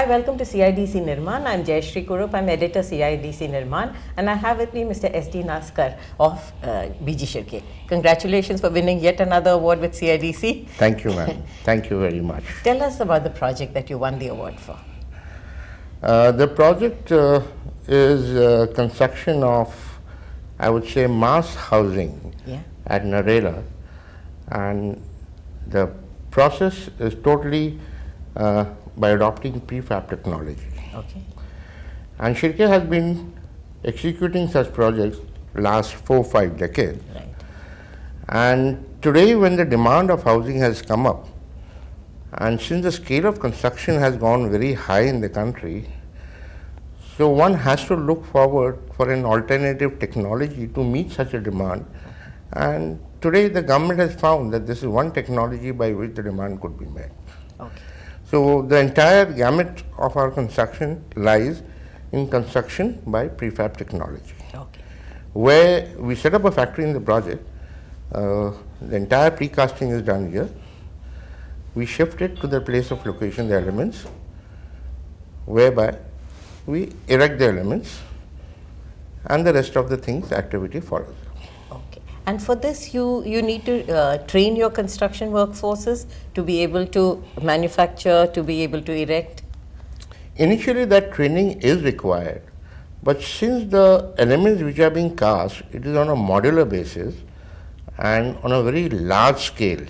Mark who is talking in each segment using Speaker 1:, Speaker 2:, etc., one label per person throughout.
Speaker 1: Hi, welcome to CIDC Nirman. I'm Jayashree Kurup. I'm editor CIDC Nirman, and I have with me Mr. S.D. Naskar of BG Shirke. Congratulations for winning yet another award with CIDC.
Speaker 2: Thank you, ma'am. Thank you very much.
Speaker 1: Tell us about the project that you won the award for.
Speaker 2: The project is construction of, I would say, mass housing at Narela, and the process is totally by adopting prefab technology.
Speaker 1: Okay.
Speaker 2: And Shirke has been executing such projects last 4-5 decades.
Speaker 1: Right.
Speaker 2: And today, when the demand of housing has come up, and since the scale of construction has gone very high in the country, so one has to look forward for an alternative technology to meet such a demand. And today the government has found that this is one technology by which the demand could be met.
Speaker 1: Okay.
Speaker 2: So the entire gamut of our construction lies in construction by prefab technology.
Speaker 1: Okay.
Speaker 2: Where we set up a factory in the project, the entire precasting is done here. We shift it to the place of location, the elements, whereby we erect the elements, and the rest of the things, activity follows.
Speaker 1: Okay. And for this, you need to train your construction workforces to be able to manufacture, to be able to erect?
Speaker 2: Initially, that training is required, but since the elements which are being cast, it is on a modular basis and on a very large scale.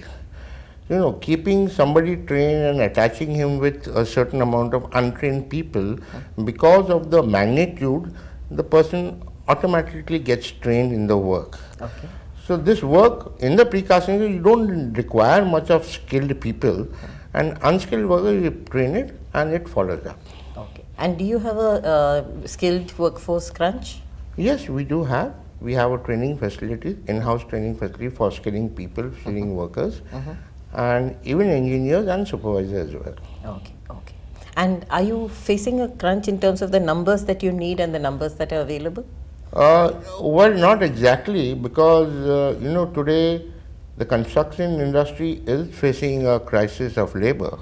Speaker 2: You know, keeping somebody trained and attaching him with a certain amount of untrained people, because of the magnitude, the person automatically gets trained in the work.
Speaker 1: Okay.
Speaker 2: So this work in the precasting, you don't require much of skilled people, and unskilled workers, you train it and it follows up.
Speaker 1: Okay. And do you have a skilled workforce crunch?
Speaker 2: Yes, we do have. We have a training facility, in-house training facility for skilling people, skilling workers, and even engineers and supervisors as well.
Speaker 1: Okay, okay. And are you facing a crunch in terms of the numbers that you need and the numbers that are available?
Speaker 2: Well, not exactly, because today the construction industry is facing a crisis of labor.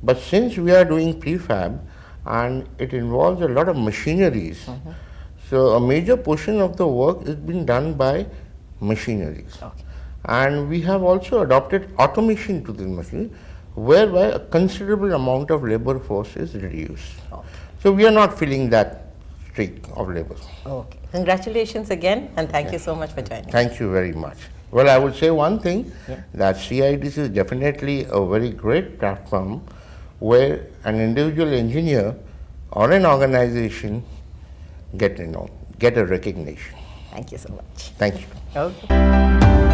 Speaker 2: But since we are doing prefab and it involves a lot of machineries, so a major portion of the work is being done by machineries.
Speaker 1: Okay.
Speaker 2: And we have also adopted automation to this machine, whereby a considerable amount of labor force is reduced.
Speaker 1: Okay.
Speaker 2: So we are not feeling that streak of labor.
Speaker 1: Okay. Congratulations again, and thank you so much for joining.
Speaker 2: Thank you very much. Well, I would say one thing, that CIDC is definitely a very great platform where an individual engineer or an organization get a recognition.
Speaker 1: Thank you so much.
Speaker 2: Thank you.
Speaker 1: Okay.